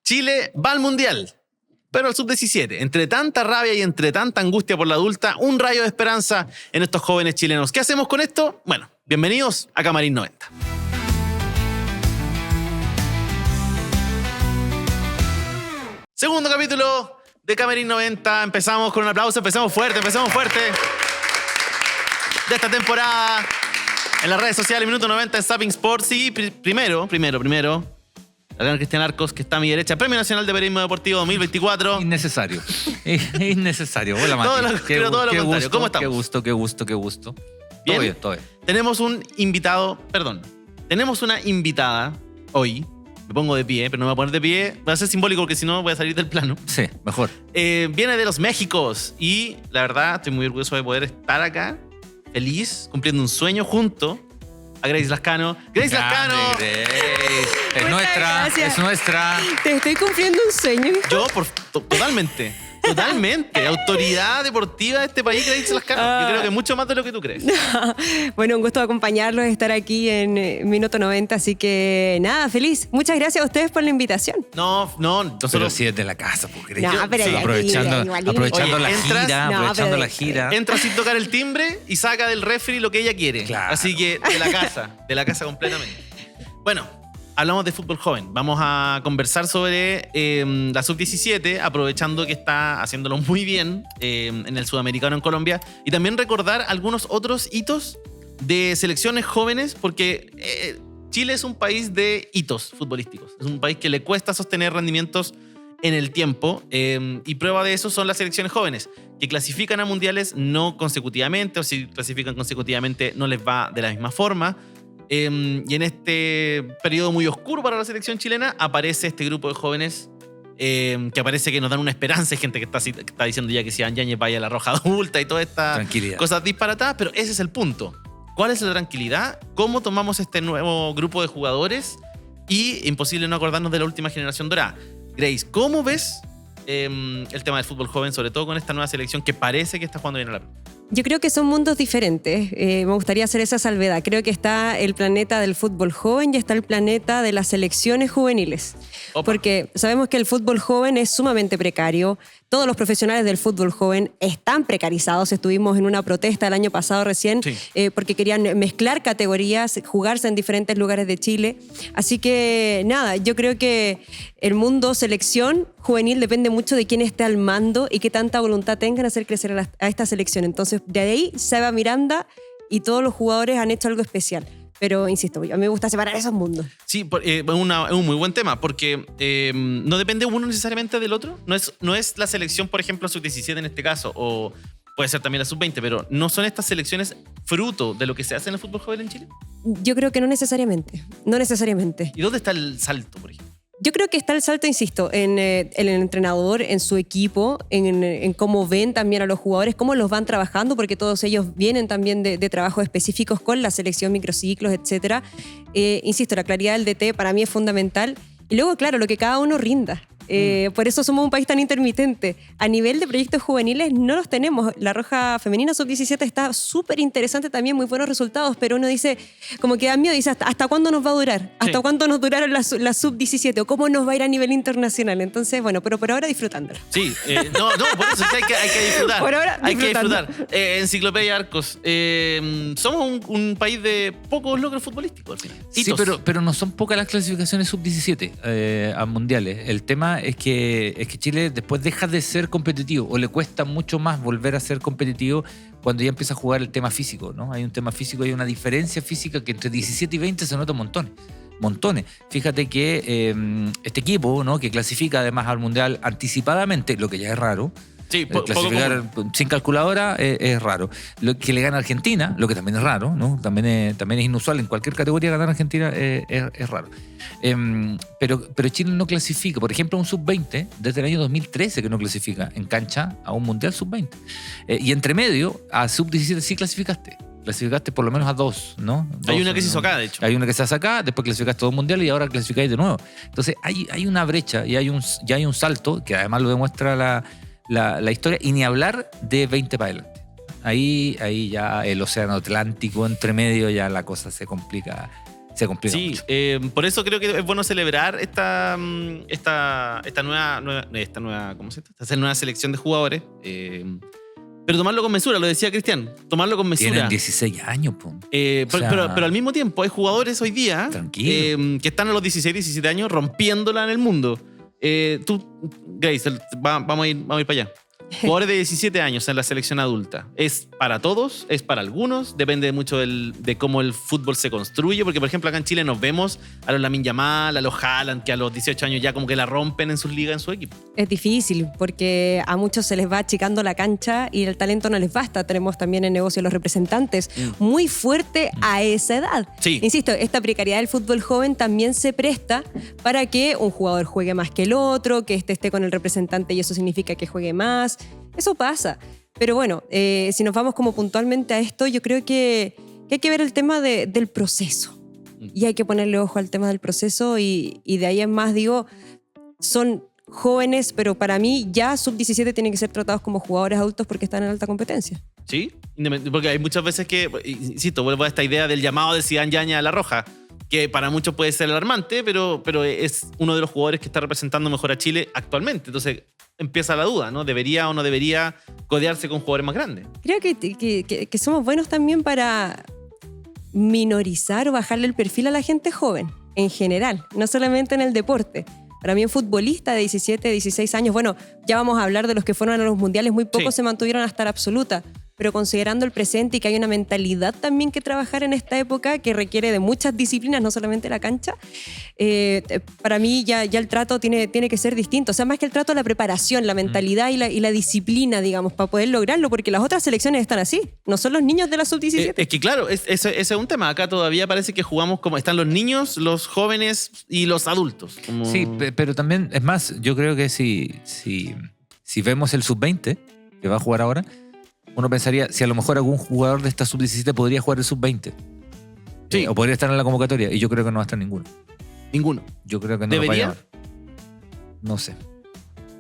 Chile va al Mundial, pero al Sub-17. Entre tanta rabia y entre tanta angustia por la adulta, un rayo de esperanza en estos jóvenes chilenos. ¿Qué hacemos con esto? Bueno, bienvenidos a Camarín 90. Segundo capítulo de Camarín 90. Empezamos con un aplauso, empezamos fuerte. De esta temporada en las redes sociales, Minuto 90 en Zapping Sports. Y primero, la gran Cristian Arcos, que está a mi derecha, Premio Nacional de Periodismo Deportivo 2024. Innecesario. Hola, Mati. Todo lo contrario. ¿Cómo estamos? Qué gusto. ¿Bien? Todo bien. Tenemos una invitada hoy. Me pongo de pie, pero no me voy a poner de pie. Va a ser simbólico porque si no voy a salir del plano. Sí, mejor. Viene de los Méxicos y la verdad estoy muy orgulloso de poder estar acá, feliz, cumpliendo un sueño junto a Grace Lascano. ¡Grace Lascano! Grace. Muchas Es nuestra. Te estoy cumpliendo un sueño. Yo, totalmente. Autoridad deportiva de este país, Grace Lascano. Yo creo que mucho más de lo que tú crees. Bueno, un gusto acompañarlos, estar aquí en Minuto 90, así que nada, feliz. Muchas gracias a ustedes por la invitación. No, nosotros... Pero sí es de la casa, pues, Grace. No, pero sí, ya, aprovechando igual. la gira. Entra sin tocar el timbre y saca del refri lo que ella quiere. Claro. Así que de la casa completamente. Bueno, hablamos de fútbol joven. Vamos a conversar sobre la Sub-17, aprovechando que está haciéndolo muy bien en el Sudamericano en Colombia. Y también recordar algunos otros hitos de selecciones jóvenes, porque Chile es un país de hitos futbolísticos. Es un país que le cuesta sostener rendimientos en el tiempo. Y prueba de eso son las selecciones jóvenes, que clasifican a mundiales no consecutivamente, o si clasifican consecutivamente no les va de la misma forma. Y en este periodo muy oscuro para la selección chilena aparece este grupo de jóvenes que parece que nos dan una esperanza. Hay gente que está diciendo ya que si Iván Yáñez vaya a la roja adulta y todas estas cosas disparatadas, pero ese es el punto. ¿Cuál es la tranquilidad? ¿Cómo tomamos este nuevo grupo de jugadores? Y imposible no acordarnos de la última generación dorada. Grace, ¿cómo ves el tema del fútbol joven, sobre todo con esta nueva selección que parece que está jugando bien a la pelota? Yo creo que son mundos diferentes. Me gustaría hacer esa salvedad. Creo que está el planeta del fútbol joven y está el planeta de las selecciones juveniles. Opa. Porque sabemos que el fútbol joven es sumamente precario. Todos los profesionales del fútbol joven están precarizados. Estuvimos en una protesta el año pasado recién, sí, porque querían mezclar categorías, jugarse en diferentes lugares de Chile. Así que nada, yo creo que el mundo selección juvenil depende mucho de quién esté al mando y qué tanta voluntad tengan de hacer crecer a esta selección. Entonces, de ahí Seba Miranda y todos los jugadores han hecho algo especial. Pero, insisto, a mí me gusta separar esos mundos. Sí, es un muy buen tema, porque no depende uno necesariamente del otro. No es la selección, por ejemplo, Sub-17 en este caso, o puede ser también la Sub-20, pero ¿no son estas selecciones fruto de lo que se hace en el fútbol joven en Chile? Yo creo que no necesariamente. ¿Y dónde está el salto, por ejemplo? Yo creo que está el salto, insisto, en el entrenador, en su equipo, en cómo ven también a los jugadores, cómo los van trabajando, porque todos ellos vienen también de trabajos específicos con la selección, microciclos, etc. Insisto, la claridad del DT para mí es fundamental. Y luego, claro, lo que cada uno rinda. Por eso somos un país tan intermitente. A nivel de proyectos juveniles no los tenemos. La Roja Femenina Sub-17 está súper interesante también, muy buenos resultados, pero uno dice, como que da miedo, dice, ¿hasta cuándo nos va a durar? ¿Hasta cuándo nos duraron la Sub-17? ¿O cómo nos va a ir a nivel internacional? Entonces, bueno, pero por ahora disfrutándola. Sí, por eso hay que disfrutar. Por ahora hay que disfrutando. disfrutar. Enciclopedia Arcos. Somos un país de pocos logros futbolísticos al final. Sí, pero no son pocas las clasificaciones Sub-17 a mundiales. El tema es que Chile después deja de ser competitivo, o le cuesta mucho más volver a ser competitivo cuando ya empieza a jugar el tema físico, ¿no? Hay un tema físico, hay una diferencia física que entre 17 y 20 se nota montones. Fíjate que este equipo, ¿no?, que clasifica además al Mundial anticipadamente, lo que ya es raro. Sí, clasificar sin calculadora es raro. Lo que le gana a Argentina, lo que también es raro, ¿no? También es inusual. En cualquier categoría ganar a Argentina es raro. Pero Chile no clasifica. Por ejemplo, un sub-20 desde el año 2013 que no clasifica en cancha a un mundial sub-20. Y entre medio, a sub-17 sí clasificaste por lo menos a dos, ¿no? Hay una que se hizo acá, de hecho. Hay una que se hace acá, después clasificaste a un mundial y ahora clasificáis de nuevo. Entonces hay una brecha y hay un salto que además lo demuestra la historia, y ni hablar de 20 para adelante. Ahí ya el océano Atlántico entre medio, ya la cosa se complica se complica Sí, mucho. por eso creo que es bueno celebrar esta nueva ¿cómo se llama? Esta nueva selección de jugadores. Pero tomarlo con mesura, lo decía Cristian, tomarlo con mesura. Tienen 16 años, po. O sea, pero al mismo tiempo hay jugadores hoy día Tranquilo. que están a los 16, 17 años rompiéndola en el mundo. Tú, Grace, vamos a ir para allá. Jugadores de 17 años en la selección adulta. ¿Es para todos? ¿Es para algunos? Depende mucho de cómo el fútbol se construye. Porque, por ejemplo, acá en Chile nos vemos a los Lamine Yamal, a los Haaland, que a los 18 años ya como que la rompen en sus ligas, en su equipo. Es difícil porque a muchos se les va achicando la cancha y el talento no les basta. Tenemos también en negocio los representantes muy fuerte a esa edad. Sí. Insisto, esta precariedad del fútbol joven también se presta para que un jugador juegue más que el otro, que este esté con el representante y eso significa que juegue más. Eso pasa. Pero bueno, si nos vamos como puntualmente a esto, yo creo que hay que ver el tema del proceso. Y hay que ponerle ojo al tema del proceso y de ahí en más digo, son jóvenes, pero para mí ya sub-17 tienen que ser tratados como jugadores adultos porque están en alta competencia. ¿Sí? Porque hay muchas veces que, insisto, vuelvo a esta idea del llamado de Zidane Yaña a la roja, que para muchos puede ser alarmante, pero es uno de los jugadores que está representando mejor a Chile actualmente. Entonces empieza la duda, ¿no? ¿Debería o no debería codearse con jugadores más grandes? Creo que somos buenos también para minorizar o bajarle el perfil a la gente joven, en general, no solamente en el deporte. Para mí un futbolista de 17, 16 años, bueno, ya vamos a hablar de los que fueron a los mundiales, muy pocos se mantuvieron hasta la absoluta, pero considerando el presente y que hay una mentalidad también que trabajar en esta época que requiere de muchas disciplinas, no solamente la cancha, para mí ya el trato tiene que ser distinto. O sea, más que el trato, la preparación, la mentalidad y la disciplina, digamos, para poder lograrlo, porque las otras selecciones están así, no son los niños de la sub-17. Es que claro, ese es un tema. Acá todavía parece que jugamos como están los niños, los jóvenes y los adultos. Como... Sí, pero también, es más, yo creo que si vemos el sub-20, que va a jugar ahora, uno pensaría si a lo mejor algún jugador de esta sub-17 podría jugar el sub-20. Sí. O podría estar en la convocatoria. Y yo creo que no va a estar ninguno. Ninguno. Yo creo que no ¿Debería? lo va a llamar. No sé.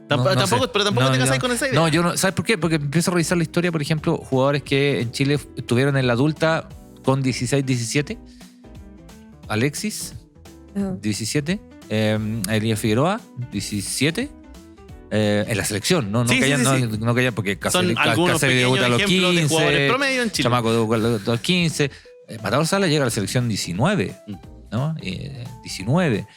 Tampoco, sé. pero tampoco te casas con esa idea. No, yo no. ¿Sabes por qué? Porque empiezo a revisar la historia, por ejemplo, jugadores que en Chile estuvieron en la adulta con 16, 17. Alexis, 17. Elías Figueroa, 17. En la selección, no Sí, que hayan, sí. no que hayan, porque Son algunos Cáceres pequeños debuta a los ejemplos de 15, jugadores promedio en Chile. Chamaco debuta a los 15. Matador Sala llega a la selección 19, ¿no? 19.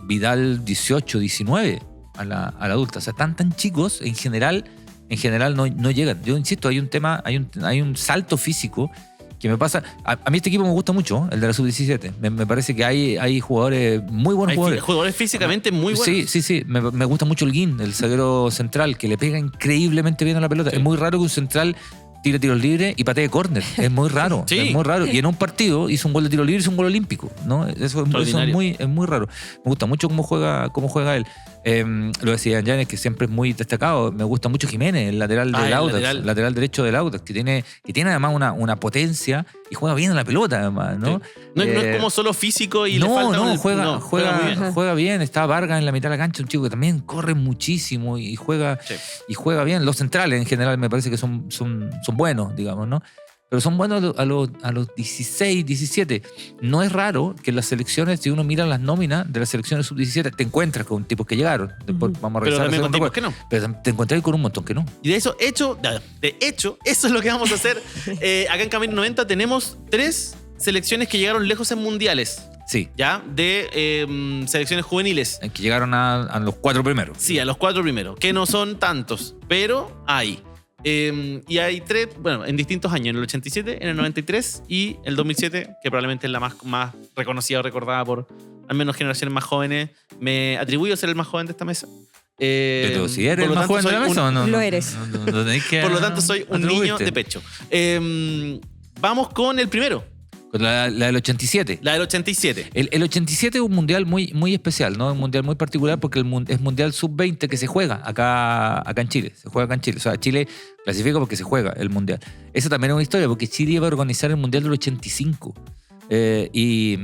Vidal 18, 19 a la adulta. O sea, tan chicos, en general no llegan. Yo insisto, hay un tema, hay un salto físico que me pasa. A mí este equipo me gusta mucho, el de la sub-17. Me parece que hay jugadores, muy buenos jugadores. Jugadores físicamente muy buenos. Sí. Me gusta mucho el Guin, el zaguero central, que le pega increíblemente bien a la pelota. Sí. Es muy raro que un central tire tiros libres y patee córner. Es muy raro. Sí. Es muy raro. Y en un partido hizo un gol de tiro libre y hizo un gol olímpico, ¿no? Eso es muy raro. Me gusta mucho cómo juega él. Lo decía Llanes, que siempre es muy destacado. Me gusta mucho Jiménez, el lateral del Audax, lateral derecho del Audax, que tiene además una potencia y juega bien a la pelota, además, ¿no? Sí. No es como solo físico y le falta juega bien. Está Vargas en la mitad de la cancha, un chico que también corre muchísimo y juega bien. Los centrales en general me parece que son buenos, digamos, ¿no? Pero son buenos a los 16, 17. No es raro que en las selecciones, si uno mira las nóminas de las selecciones sub-17, te encuentras con tipos que llegaron. Después vamos a revisar. Pero también con tipos que no. Pero te encuentras con un montón que no. Y de hecho, eso es lo que vamos a hacer. Acá en Camino 90 tenemos 3 selecciones que llegaron lejos en mundiales. Sí. ¿Ya? De selecciones juveniles. Que llegaron a los 4 primeros. Sí, a los 4 primeros. Que no son tantos, pero hay. Y hay 3, bueno, en distintos años, en el 87, en el 93 y el 2007, que probablemente es la más reconocida o recordada por al menos generaciones más jóvenes. Me atribuyo a ser el más joven de esta mesa. Pero si eres el más joven de la mesa, ¿o no? Lo eres. No tenés que por lo tanto, soy un niño de pecho. Vamos con el primero. La del 87. La del 87. El 87 es un mundial muy especial, ¿no? Un mundial muy particular porque es mundial sub-20 que se juega acá en Chile. Se juega acá en Chile. O sea, Chile clasifica porque se juega el mundial. Esa también es una historia porque Chile iba a organizar el mundial del 85. Y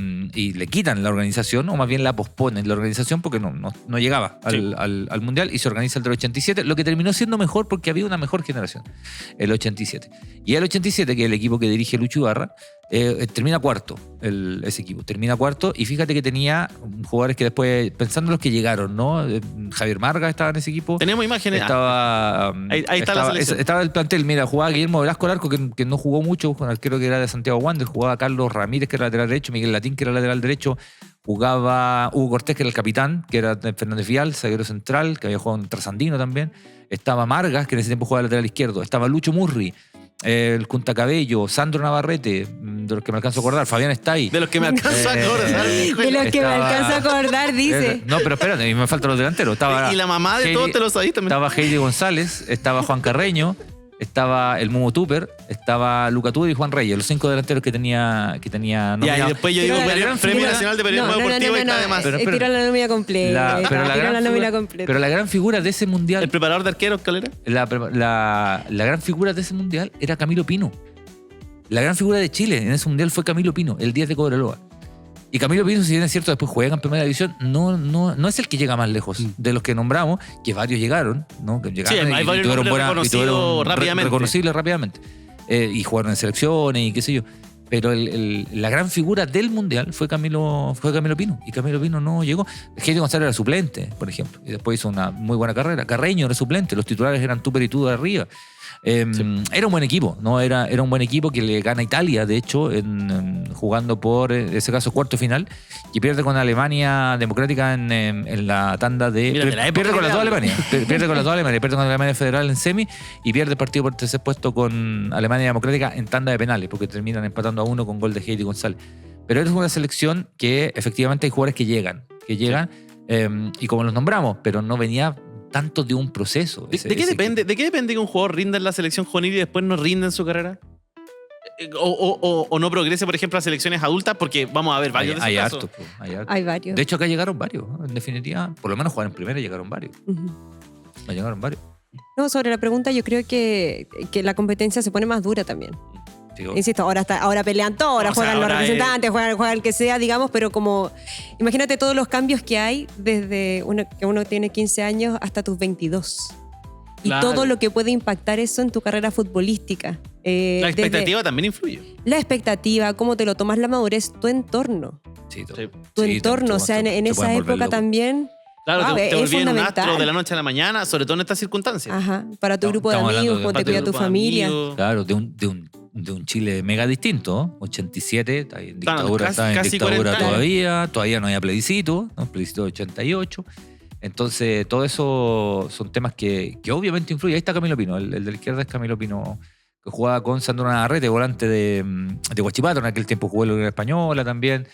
le quitan la organización, o más bien la posponen la organización porque no llegaba al mundial, y se organiza el del 87, lo que terminó siendo mejor porque había una mejor generación, el 87. Y el 87, que es el equipo que dirige Lucho Ibarra, termina cuarto ese equipo, termina cuarto, y fíjate que tenía jugadores que después, pensando en los que llegaron, ¿no? Javier Marga estaba en ese equipo. Tenemos imágenes. Ahí está la selección. Estaba el plantel, mira, jugaba Guillermo Velasco al arco, que no jugó mucho, un arquero que era de Santiago Wander, jugaba Carlos Ramírez, que era lateral derecho, Miguel Latín, que era lateral derecho, jugaba Hugo Cortés, que era el capitán, que era Fernández Vial, zaguero central, que había jugado en Trasandino también, estaba Margas, que en ese tiempo jugaba lateral izquierdo, estaba Lucho Murri, el Cunta Cabello, Sandro Navarrete, de los que me alcanzo a acordar, Fabián Estay. De los que me alcanzo a acordar. De los que me alcanzo a acordar, dice. No, pero espérate, me faltan los delanteros. Estaba y la mamá de todos te lo sabís también. Estaba Heidi González, estaba Juan Carreño, estaba el Mumo Tupper, estaba Luca Tudor y Juan Reyes, los 5 delanteros que tenía y después yo digo Premio Nacional de Periodismo Deportivo y está de más. Tira la nómina completa. Pero la gran figura de ese mundial... ¿El preparador de arqueros, Calera? La gran figura de ese mundial era Camilo Pino. La gran figura de Chile en ese mundial fue Camilo Pino, el 10 de Cobreloa. Y Camilo Pino, si bien es cierto, después juega en primera división, no es el que llega más lejos de los que nombramos, que varios llegaron, ¿no? Que llegaron, sí, hay varios reconocidos rápidamente. Reconocibles rápidamente. Y jugaron en selecciones y qué sé yo. Pero la gran figura del mundial fue Camilo Pino. Y Camilo Pino no llegó. Heidi González era suplente, por ejemplo. Y después hizo una muy buena carrera. Carreño era suplente. Los titulares eran Tupper y Tudor arriba. Era un buen equipo, ¿no? Era un buen equipo que le gana a Italia, de hecho, jugando por, en ese caso, cuarto final, y pierde con Alemania Democrática en la tanda de... Pierde con las dos Alemania. Pierde con las dos Alemania. Pierde con Alemania Federal en semi y pierde el partido por tercer puesto con Alemania Democrática en tanda de penales, porque terminan empatando a 1 con gol de Heidi González. Pero es una selección que efectivamente hay jugadores que llegan, y como los nombramos, pero no venía tanto de un proceso. ¿De qué depende que un jugador rinda en la selección juvenil y después no rinda en su carrera? O no progrese, por ejemplo, a selecciones adultas, porque vamos a ver varios hay de esos harto, casos. Hay varios. De hecho, acá llegaron varios, ¿no? En definitiva, por lo menos jugar en primera llegaron varios. Llegaron varios. No, sobre la pregunta, yo creo que la competencia se pone más dura también. Digo, insisto, ahora pelean todos, ahora juegan los representantes, juegan el que sea, digamos, pero como imagínate todos los cambios que hay desde que uno tiene 15 años hasta tus 22. Claro. Y todo lo que puede impactar eso en tu carrera futbolística. La expectativa también influye. La expectativa, cómo te lo tomas, la madurez, tu entorno. Sí, Tu entorno, o sea, en esa época también. Claro, te volví un fundamental. astro de la noche a la mañana, sobre todo en estas circunstancias. Ajá, para tu grupo de amigos, ponte tú y a tu familia. Claro, de un Chile mega distinto, ¿no? 87, está en dictadura, claro, casi dictadura todavía no había plebiscito, ¿no? Plebiscito de 88. Entonces, todo eso son temas que obviamente influyen. Ahí está Camilo Pino, el de la izquierda es Camilo Pino, que jugaba con Sandro Navarrete, volante de Huachipato, en aquel tiempo jugó en la Unión Española también.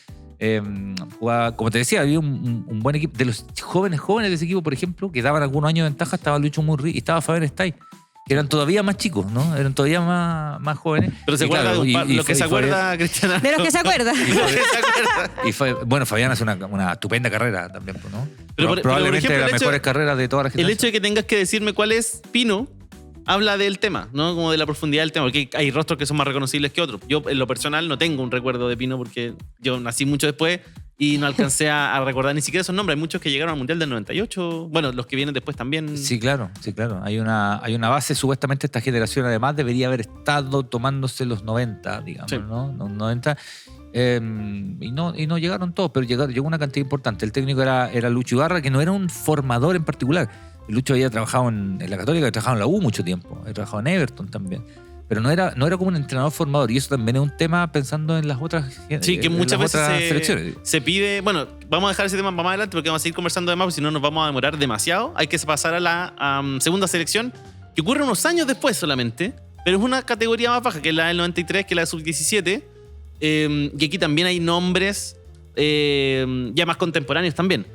Jugaba, como te decía, había un buen equipo. De los jóvenes de ese equipo, por ejemplo, que daban algunos años de ventaja, estaba Lucho Murri y estaba Fabián Estay, que eran todavía más chicos, ¿no? Eran todavía más jóvenes. Pero se acuerda, lo que se acuerda, Cristiana. De los que se acuerda. Bueno, Fabián hace una estupenda carrera también, ¿no? Pero probablemente por ejemplo, de las mejores carreras de toda la generación. El hecho de que tengas que decirme cuál es Pino habla del tema, ¿no? Como de la profundidad del tema, porque hay rostros que son más reconocibles que otros. Yo, en lo personal, no tengo un recuerdo de Pino porque yo nací mucho después y no alcancé a recordar ni siquiera esos nombres. Hay muchos que llegaron al Mundial del 98. Bueno, los que vienen después también. Sí, claro. Hay una base. Supuestamente esta generación, además, debería haber estado tomándose los 90, digamos, sí. ¿No? Los 90. Y no llegaron todos, pero llegó una cantidad importante. El técnico era Lucho Ibarra, que no era un formador en particular. Lucho había trabajado en la Católica, había trabajado en la U mucho tiempo, había trabajado en Everton también. Pero no era como un entrenador formador, y eso también es un tema pensando en las otras sí, que muchas veces selecciones. Se pide, bueno, vamos a dejar ese tema para más adelante porque vamos a seguir conversando de más, porque si no nos vamos a demorar demasiado. Hay que pasar a la segunda selección, que ocurre unos años después solamente, pero es una categoría más baja, que es la del 93, que es la de sub-17, y aquí también hay nombres ya más contemporáneos también.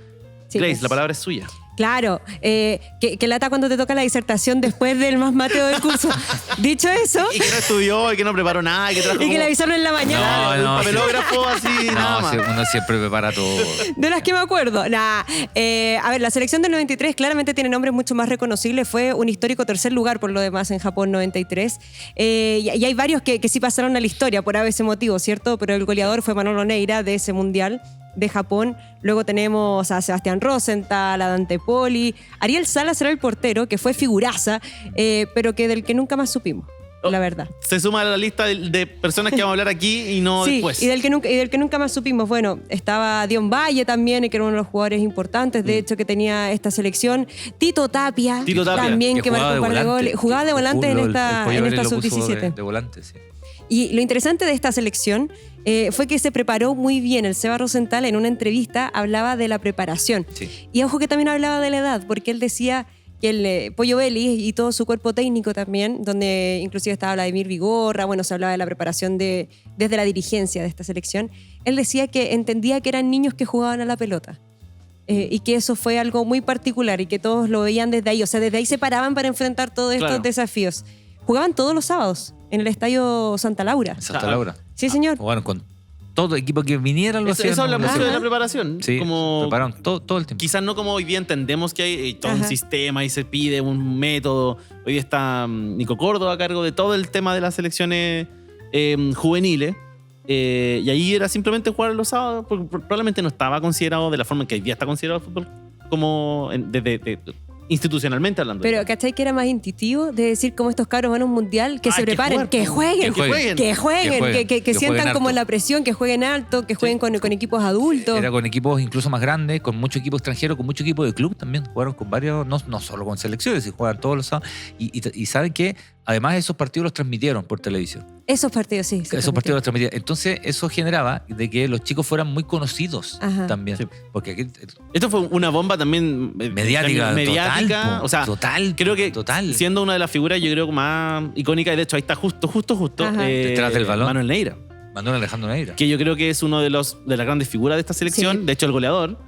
Sí, Grace, la palabra es suya. Claro, que lata cuando te toca la disertación después del más mateo del curso. Dicho eso... Y que no estudió, y que no preparó nada, y que trajo... Y que le avisaron en la mañana. No, papelógrafo así, nada más. Uno siempre prepara todo. De las que me acuerdo. A ver, la selección del 93 claramente tiene nombres mucho más reconocibles. Fue un histórico tercer lugar, por lo demás, en Japón 93. Y hay varios que sí pasaron a la historia por ese motivo, ¿cierto? Pero el goleador fue Manolo Neira de ese mundial de Japón. Luego tenemos a Sebastián Rosenthal, a Dante Poli. Ariel Salas era el portero, que fue figuraza, pero del que nunca más supimos. la verdad. Se suma a la lista de personas que vamos a hablar aquí y no Sí, después. y del que nunca más supimos. Bueno, estaba Dion Valle también, que era uno de los jugadores importantes, de hecho, que tenía esta selección. Tito Tapia, también, que marcó un par de goles. Jugaba de volante en esta sub-17. De volante, sí. Y lo interesante de esta selección fue que se preparó muy bien. El Seba Rosenthal en una entrevista hablaba de la preparación. Sí. Y ojo que también hablaba de la edad, porque él decía que el Pollo Vélez y todo su cuerpo técnico también, donde inclusive estaba Vladimir Vigorra, bueno, se hablaba de la preparación desde la dirigencia de esta selección. Él decía que entendía que eran niños que jugaban a la pelota. Y que eso fue algo muy particular y que todos lo veían desde ahí. O sea, desde ahí se paraban para enfrentar todos estos desafíos. Jugaban todos los sábados en el Estadio Santa Laura. Santa Laura. Sí, señor. Jugaron con todo equipo que viniera lo hacían. Eso habla mucho de la Ajá. preparación. Sí, Como, prepararon todo el tiempo. quizás no como hoy día entendemos que hay todo un Ajá. sistema y se pide un método. Hoy día está Nico Córdoba a cargo de todo el tema de las selecciones juveniles. Y ahí era simplemente jugar los sábados, porque probablemente no estaba considerado de la forma en que hoy día está considerado el fútbol, como institucionalmente hablando. Pero ¿cachai que era más intuitivo de decir cómo estos cabros van a un mundial? Que Ah, se que preparen, jugar, que po. jueguen, Que jueguen. que jueguen sientan harto. como la presión, que jueguen alto, que jueguen con equipos adultos. Era con equipos incluso más grandes, con mucho equipo extranjero, con mucho equipo de club también. Jugaron con varios, no solo con selecciones, sino juegan todos los sábados. Y saben que además esos partidos los transmitieron por televisión. Esos partidos, sí. Esos partidos los transmitían. Entonces eso generaba de que los chicos fueran muy conocidos Ajá. también. Sí. Porque aquí, Esto fue una bomba también mediática, mediática. total, po, O sea, total, creo que total. siendo una de las figuras, yo creo, más icónicas, y de hecho ahí está justo, Ajá. Detrás del balón. Manuel Neira, Manuel Alejandro Neira. que yo creo que es uno de las grandes figuras de esta selección, Sí. de hecho el goleador,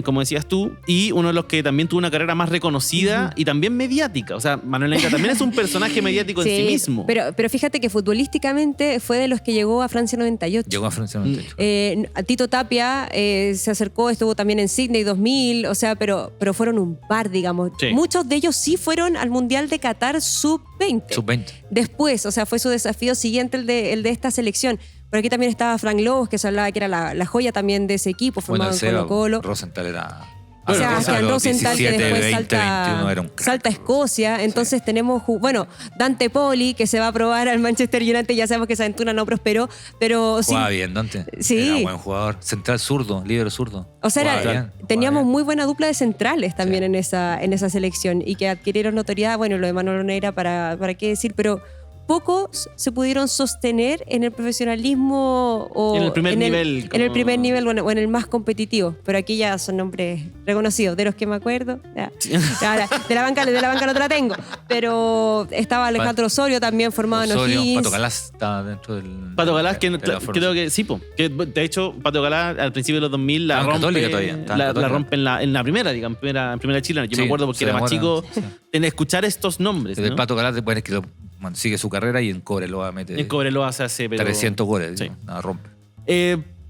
como decías tú, y uno de los que también tuvo una carrera más reconocida y también mediática. O sea, Manuel Neira también es un personaje mediático en sí mismo. Pero fíjate que futbolísticamente fue de los que llegó a Francia 98. Llegó a Francia 98. A Tito Tapia se acercó, estuvo también en Sydney 2000, o sea, pero fueron un par, digamos. Sí. Muchos de ellos sí fueron al Mundial de Qatar sub-20. Sub-20. Después, o sea, fue su desafío siguiente el de esta selección. Por aquí también estaba Frank Lobos, que se hablaba que era la joya también de ese equipo, Bueno, formado el en Seba Colo-Colo. Rosenthal era... O sea, Bueno, Sebastián Rosenthal, que 17, después 20, 21 era un crack. salta a Escocia. Entonces tenemos, bueno, Dante Poli, que se va a probar al Manchester United. Ya sabemos que esa aventura no prosperó, pero sí. Jugaba bien, Dante. Sí. Era buen jugador. Central zurdo, líbero zurdo. O sea, Jugaba bien, teníamos jugaba muy buena dupla de centrales también Sí. en esa selección y que adquirieron notoriedad. Bueno, lo de Manuel Neira, para qué decir, pero pocos se pudieron sostener en el profesionalismo o En el primer nivel, En el como- primer nivel, bueno, o en el más competitivo. Pero aquí ya son nombres reconocidos, de los que me acuerdo. Ya. Ya, de la banca no te la tengo. Pero estaba Alejandro Osorio también formado en Osorio, O'Higgins. Pato Galás estaba dentro del... Pato Galás, que de la creo formación. que sí, po. Que de hecho, Pato Galás al principio de los 2000 la Estaba en rompe, Católica todavía, estaba en la Católica. rompe en la primera, digamos, en primera chilena. Yo Sí, me acuerdo porque se era más demora, chico sí. en escuchar estos nombres. El ¿no? Pato Galás después es que sigue su carrera y en Cobreloa mete En Cobreloa se hace, pero... 300 goles. Sí. Nada, rompe.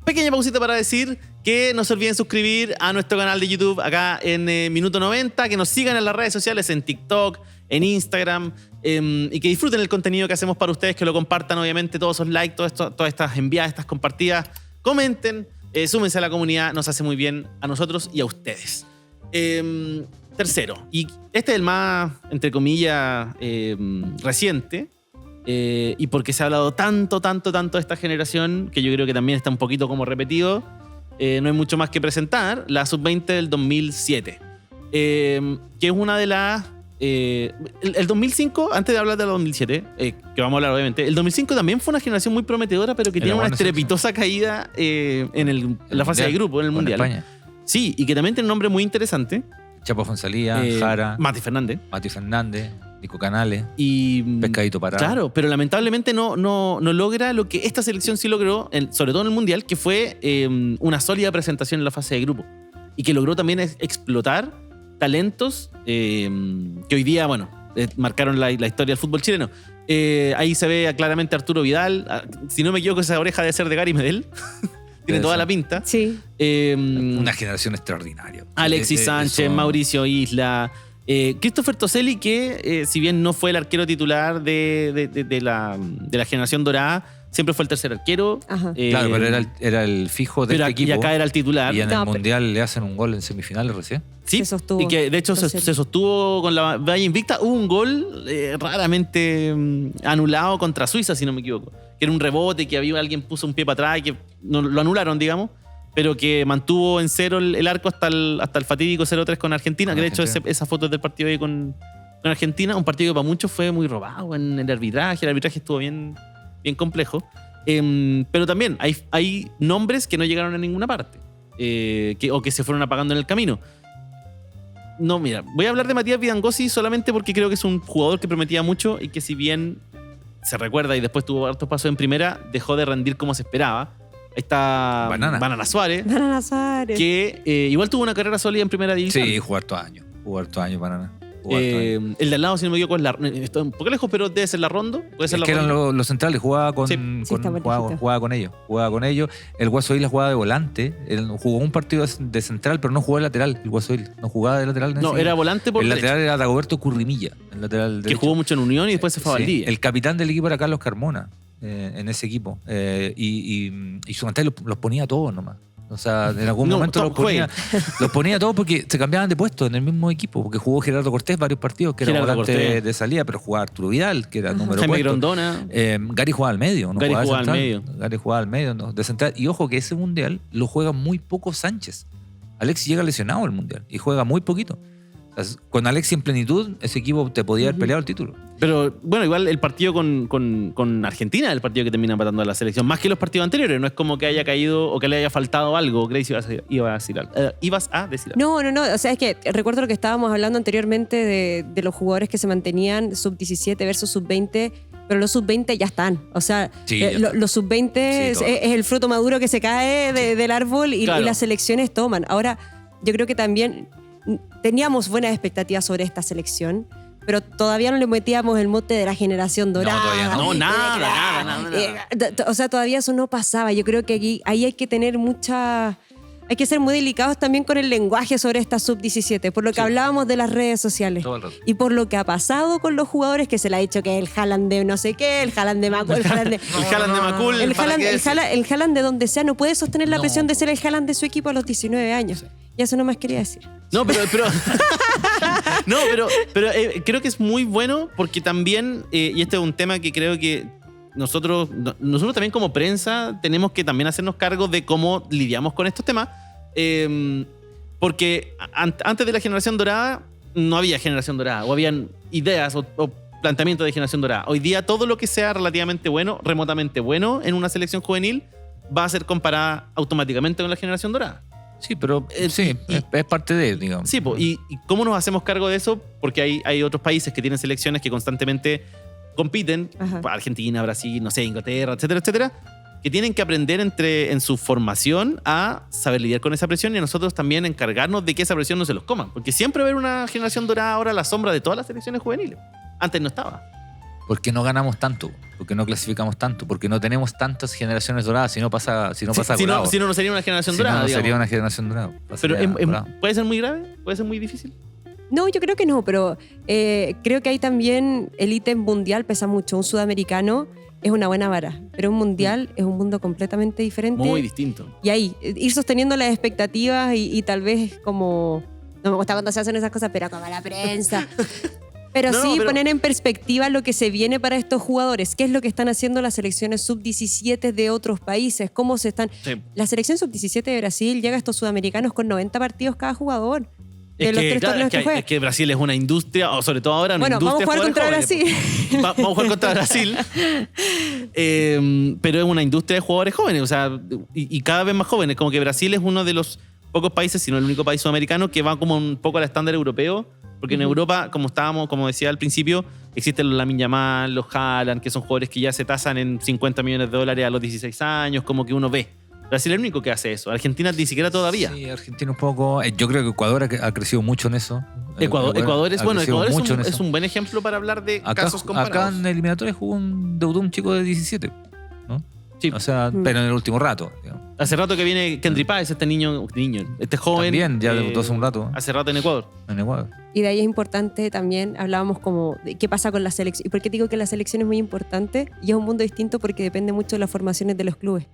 Pequeña pausita para decir que no se olviden suscribir a nuestro canal de YouTube acá en Minuto 90, que nos sigan en las redes sociales, en TikTok, en Instagram, y que disfruten el contenido que hacemos para ustedes, que lo compartan, obviamente, todos esos likes, todas estas enviadas, estas compartidas, comenten, súmense a la comunidad, nos hace muy bien a nosotros y a ustedes. Tercero, y este es el más, entre comillas, reciente, y porque se ha hablado tanto de esta generación, que yo creo que también está un poquito como repetido, no hay mucho más que presentar, la Sub-20 del 2007, que es una de las... el 2005, antes de hablar del 2007, que vamos a hablar obviamente, el 2005 también fue una generación muy prometedora, pero que Era tiene una buena estrepitosa caída en la fase de grupo, en el Con Mundial. España. Sí, y que también tiene un nombre muy interesante. Chapo Fonsalía, Jara, Mati Fernández. Mati Fernández, Nico Canales, Y, Pescadito Parada. claro, pero lamentablemente no logra lo que esta selección sí logró, sobre todo en el Mundial, que fue una sólida presentación en la fase de grupo. Y que logró también explotar talentos que hoy día, bueno, marcaron la historia del fútbol chileno. Ahí se ve claramente a Arturo Vidal. Si no me equivoco, esa oreja debe ser de Gary Medel. Tiene Debe toda ser. la pinta. Sí. Una generación extraordinaria. Alexis Sánchez, Eso- Mauricio Isla, Christopher Toselli, que si bien no fue el arquero titular de la generación dorada, siempre fue el tercer arquero. Ajá. Claro, pero era el fijo de pero este equipo. y acá era el titular. Y en No, el pero- Mundial le hacen un gol en semifinales recién. Sí, Se sostuvo. y que de hecho se 2-0. sostuvo con la valla invicta. Hubo un gol raramente anulado contra Suiza, si no me equivoco. Que era un rebote, que había alguien puso un pie para atrás y que no, lo anularon, digamos. Pero que mantuvo en cero el arco hasta el fatídico 0-3 con Argentina. Con Que de hecho Argentina. esa foto es del partido ahí con Argentina. Un partido que para muchos fue muy robado en el arbitraje. El arbitraje estuvo bien complejo. Pero también hay nombres que no llegaron a ninguna parte. O que se fueron apagando en el camino. No, mira, voy a hablar de Matías Vidangosi solamente porque creo que es un jugador que prometía mucho y que si bien se recuerda y después tuvo hartos pasos en primera, dejó de rendir como se esperaba. Ahí está Banana Suárez, Banana Suárez. que igual tuvo una carrera sólida en primera división. Sí, jugar todos años. Banana. Jugar todos años. El de al lado, si no me equivoco, está un poco lejos, pero debe ser la Rondo. Puede ser Es la que eran Rondo. los centrales, jugaba con, Sí. Sí, está muy lejito. jugaba con ellos. El Guaso Isla jugaba de volante. Él jugó un partido de central, pero no jugó de lateral. El Guaso Isla no jugaba de lateral. No, era volante por el derecha, lateral era Dagoberto Currimilla, el lateral que derecho. jugó mucho en Unión y después se fue a Sí. Valdivia. El capitán del equipo era Carlos Carmona, en ese equipo. Y su mantel los ponía todos nomás. O sea, en algún No, momento Tom los ponía todos porque se cambiaban de puesto en el mismo equipo. Porque jugó Gerardo Cortés varios partidos, que era Gerardo volante Cortés. de salida, pero jugaba Arturo Vidal, que era número Jaime puesto. Grondona. Gary jugaba al medio, no Gary jugaba de jugaba al central. medio. Gary jugaba al medio, no, de central. Y ojo que ese mundial lo juega muy poco Sánchez. Alexis llega lesionado al mundial y juega muy poquito. O sea, con Alexis en plenitud, ese equipo te podía haber peleado el título. Pero bueno, igual el partido con Argentina es el partido que termina empatando a la selección, más que los partidos anteriores. No es como que haya caído o que le haya faltado algo. Grace, ibas a decir algo. No. O sea, es que recuerdo lo que estábamos hablando anteriormente de los jugadores que se mantenían sub-17 versus sub-20, pero los sub-20 ya están. O sea, Sí, ya están. los sub-20 Sí, todo. es el fruto maduro que se cae del árbol y Claro. las selecciones toman. Ahora, yo creo que también teníamos buenas expectativas sobre esta selección, pero todavía no le metíamos el mote de la generación dorada. todavía no. No, nada. O sea, todavía eso no pasaba. Yo creo que ahí hay que tener hay que ser muy delicados también con el lenguaje sobre esta sub-17, por lo que Sí. hablábamos de las redes sociales. Todo el rato. Y por lo que ha pasado con los jugadores, que se le ha dicho que el Haaland de no sé qué, el Haaland de Macul, el Haaland de... El Haaland de Macul. El ¿para Haaland, qué el, decir? Haaland, el Haaland de donde sea no puede sostener la No. presión de ser el Haaland de su equipo a los 19 años. Y eso no más quería decir. No, pero pero creo que es muy bueno porque también, y este es un tema que creo que nosotros también como prensa tenemos que también hacernos cargo de cómo lidiamos con estos temas. Porque antes de la generación dorada no había generación dorada, o habían ideas o planteamientos de generación dorada. Hoy día todo lo que sea relativamente bueno, remotamente bueno en una selección juvenil va a ser comparada automáticamente con la generación dorada. Sí, pero y- es parte de, digamos. Sí, y cómo nos hacemos cargo de eso, porque hay otros países que tienen selecciones que constantemente compiten, Ajá. Argentina, Brasil, no sé, Inglaterra, etcétera, etcétera, que tienen que aprender en su formación a saber lidiar con esa presión y a nosotros también encargarnos de que esa presión no se los coma. Porque siempre va a haber una generación dorada ahora a la sombra de todas las selecciones juveniles. Antes no estaba. Porque no ganamos tanto, porque no clasificamos tanto, porque no tenemos tantas generaciones doradas, si no pasa Si colado. no sería una generación Si no, dorada. no digamos. sería una generación dorada. Pero Pasaría colado. puede ser muy grave, puede ser muy difícil. No, yo creo que no, pero creo que ahí también el ítem mundial pesa mucho. Un sudamericano es una buena vara, pero un mundial es un mundo completamente diferente. Muy distinto. Y ahí, ir sosteniendo las expectativas y tal vez como... No me gusta cuando se hacen esas cosas, pero como la prensa. Pero No, sí pero- poner en perspectiva lo que se viene para estos jugadores. ¿Qué es lo que están haciendo las selecciones sub-17 de otros países? ¿Cómo se están...? Sí. La selección sub-17 de Brasil llega a estos sudamericanos con 90 partidos cada jugador. De Es los que, tres claro, torneos que juega. es que Brasil es una industria, o sobre todo ahora una Bueno, vamos a industria jugar de contra jugadores Brasil. jóvenes. Vamos a jugar contra Brasil. Pero es una industria de jugadores jóvenes, o sea, y cada vez más jóvenes. Como que Brasil es uno de los pocos países, si no el único país sudamericano, que va como un poco al estándar europeo. Porque en Europa, como decía al principio, existen los Lamine Yamal, los Haaland, que son jugadores que ya se tasan en $50 millones a los 16 años, como que uno ve. Brasil es el único que hace eso. Argentina ni siquiera todavía. Sí, Argentina un poco. Yo creo que Ecuador ha crecido mucho en eso. Ecuador es, ha bueno, crecido Ecuador mucho en es eso. un buen ejemplo para hablar de Acá, casos comparados. acá en eliminatorias debutó un chico de 17, ¿no? Sí. O sea, pero en el último rato, digamos. Hace rato que viene Kendry Páez, este este joven. También, ya debutó hace un rato Hace rato en Ecuador. en Ecuador. Y de ahí es importante también, hablábamos como de qué pasa con la selección. ¿Y por qué digo que la selección es muy importante? Y es un mundo distinto porque depende mucho de las formaciones de los clubes.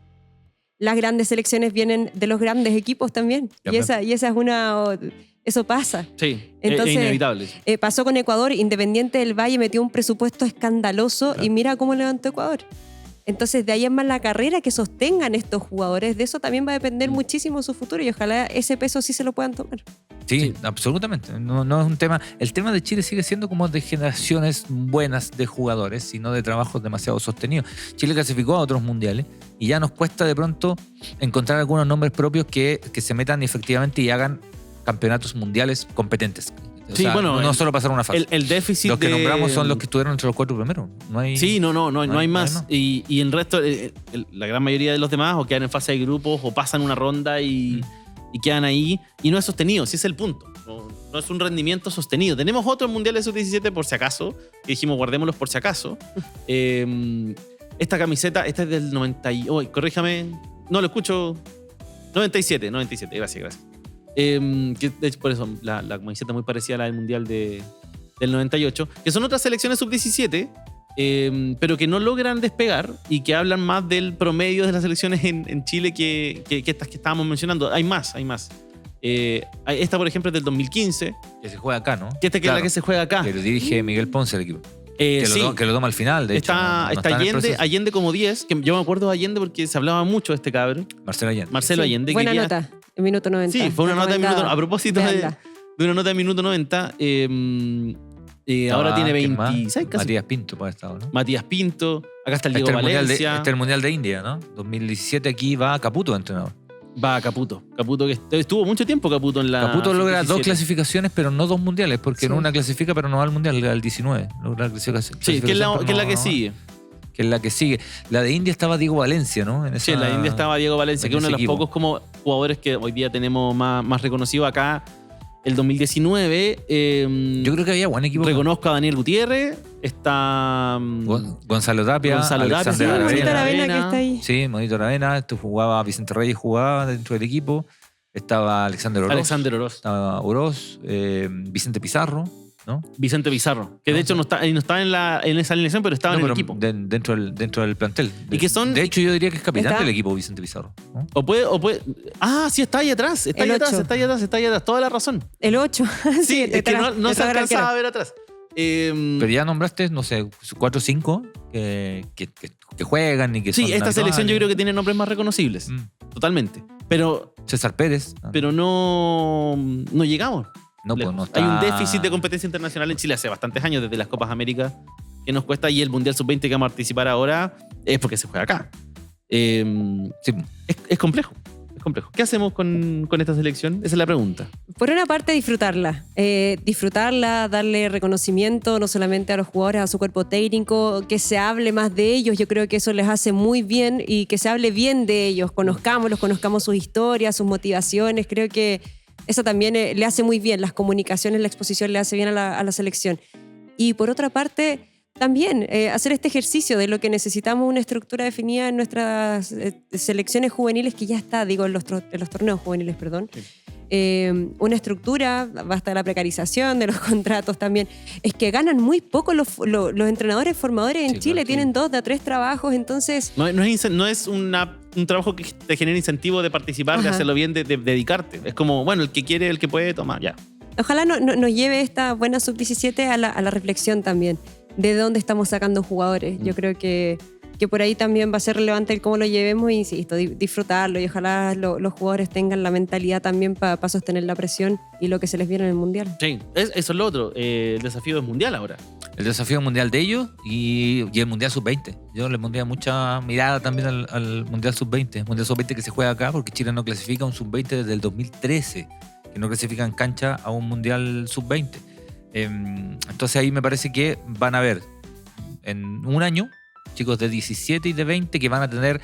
Las grandes selecciones vienen de los grandes equipos también. Y esa es una... Eso pasa. Sí, Entonces, es inevitable. Pasó con Ecuador, Independiente del Valle metió un presupuesto escandaloso y mira cómo levantó Ecuador. Entonces, de ahí es más la carrera que sostengan estos jugadores. De eso también va a depender muchísimo su futuro y ojalá ese peso sí se lo puedan tomar. Sí, absolutamente. No es un tema. El tema de Chile sigue siendo como de generaciones buenas de jugadores, sino de trabajos demasiado sostenidos. Chile clasificó a otros mundiales y ya nos cuesta de pronto encontrar algunos nombres propios que se metan efectivamente y hagan campeonatos mundiales competentes. O sea, no solo pasar una fase. El déficit los que nombramos son los que estuvieron entre los 4 primeros. No hay, sí, no hay más. Y el resto, la gran mayoría de los demás o quedan en fase de grupos o pasan una ronda y quedan ahí. Y no es sostenido, ese es el punto. No es un rendimiento sostenido. Tenemos otros mundiales sub-17 por si acaso. Que dijimos, guardémoslos por si acaso. Esta camiseta, esta es del 90 corríjame. No, lo escucho. 97, gracias. Que de hecho, por eso la camiseta muy parecida a la del mundial del 98, que son otras selecciones sub-17, pero que no logran despegar y que hablan más del promedio de las selecciones en Chile que estas que estábamos mencionando. Hay más. Esta, por ejemplo, es del 2015. Que se juega acá, ¿no? Que esta que es la que se juega acá. Que lo dirige Miguel Ponce el equipo. Sí. Que lo toma al final, de hecho. Está Allende como 10, que yo me acuerdo de Allende porque se hablaba mucho de este cabrón. Marcelo Allende. Buena nota, en minuto 90. Sí, fue una nota de minuto. A propósito de una nota de minuto 90, ahora tiene 26 casi. Matías Pinto puede estar, ¿no? Matías Pinto. Acá está el Diego Valencia. Este es el Mundial de India, ¿no? 2017 aquí va Caputo, entrenador. Va a Caputo. Caputo que estuvo mucho tiempo Caputo en la... Caputo logra 17. 2 clasificaciones, pero no 2 mundiales, porque una clasifica, pero no va al mundial, al 19. Logra clasificación, sí, que es la que sigue. Que es la que sigue. La de India estaba Diego Valencia, ¿no? Sí, en la de India estaba Diego Valencia, que es uno de los pocos como jugadores que hoy día tenemos más reconocido acá. El 2019... yo creo que había buen equipo. Reconozco a Daniel Gutiérrez. Está... Gonzalo Tapia. Alexander Aravena, que está ahí. Sí, Monito Aravena. Jugaba Vicente Reyes, jugaba dentro del equipo. Estaba Alexander Oroz. Estaba Oroz. Vicente Pizarro, ¿no? Vicente Pizarro. Que de hecho no está en esa alineación, pero estaba en el equipo. Dentro del plantel. ¿Y que son? De hecho, yo diría que es capitán del equipo Vicente Pizarro, ¿no? O puede. Ah, sí, está ahí atrás. Está ahí atrás. Toda la razón. El 8. Sí, es que no se alcanzaba a ver atrás. Pero ya nombraste, no sé, 4 o 5 que juegan y que son. Sí, esta selección yo creo que tiene nombres más reconocibles. Totalmente. Pero. César Pérez. Pero no llegamos. No, pues no está... Hay un déficit de competencia internacional en Chile hace bastantes años, desde las Copas América, que nos cuesta, y el Mundial Sub-20 que vamos a participar ahora es porque se juega acá. Sí. Es complejo. ¿Qué hacemos con esta selección? Esa es la pregunta. Por una parte, disfrutarla. Darle reconocimiento no solamente a los jugadores, a su cuerpo técnico, que se hable más de ellos. Yo creo que eso les hace muy bien y que se hable bien de ellos. Conozcamos sus historias, sus motivaciones. Creo que eso también le hace muy bien. Las comunicaciones, la exposición le hace bien a la selección. Y por otra parte, también hacer este ejercicio de lo que necesitamos, una estructura definida en nuestras selecciones juveniles, que ya está, en los torneos juveniles, perdón. Sí. Una estructura, basta de la precarización, de los contratos también. Es que ganan muy poco los entrenadores formadores en Chile, tienen 2 de 3 trabajos, entonces... No es un trabajo que te genera incentivo de participar, de hacerlo bien, de dedicarte. Es como, bueno, el que quiere, el que puede, toma, ya. Ojalá nos lleve esta buena sub-17 a la reflexión también, de dónde estamos sacando jugadores. Yo creo que por ahí también va a ser relevante el cómo lo llevemos y, insisto, disfrutarlo, y ojalá los jugadores tengan la mentalidad también para sostener la presión y lo que se les viene en el Mundial. Sí, eso es lo otro. El desafío es mundial ahora. El desafío mundial de ellos y el Mundial Sub-20. Yo le pondría mucha mirada también al Mundial Sub-20. El Mundial Sub-20 que se juega acá porque Chile no clasifica un Sub-20 desde el 2013, que no clasifica en cancha a un Mundial Sub-20. Entonces ahí me parece que van a haber en un año chicos de 17 y de 20 que van a tener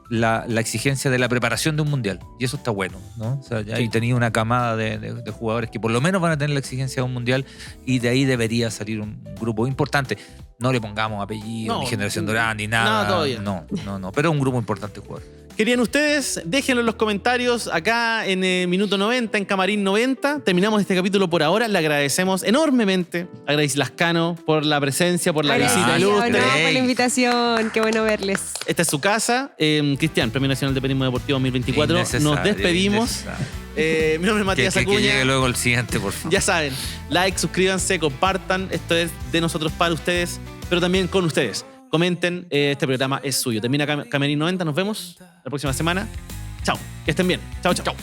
la exigencia de la preparación de un mundial. Y eso está bueno, ¿no? O sea, ya he tenido una camada de jugadores que por lo menos van a tener la exigencia de un mundial, y de ahí debería salir un grupo importante. No le pongamos apellido, ni generación dorada, ni nada. Nada todavía. No. Pero un grupo importante de jugadores. querían ustedes? Déjenlo en los comentarios acá en Minuto 90, en Camarín 90. Terminamos este capítulo por ahora. Le agradecemos enormemente a Grace Lascano por la presencia, por la visita Agradecido, ilustre. no, por la invitación. Qué bueno verles. Esta es su casa. Cristian, Premio Nacional de Periodismo Deportivo 2024. Nos despedimos. Mi nombre es Matías Acuña. Que llegue luego el siguiente, por favor. Ya saben, like, suscríbanse, compartan. Esto es de nosotros para ustedes, pero también con ustedes. Comenten, este programa es suyo. Termina Camarín 90, nos vemos la próxima semana. Chao, que estén bien. Chao, chao.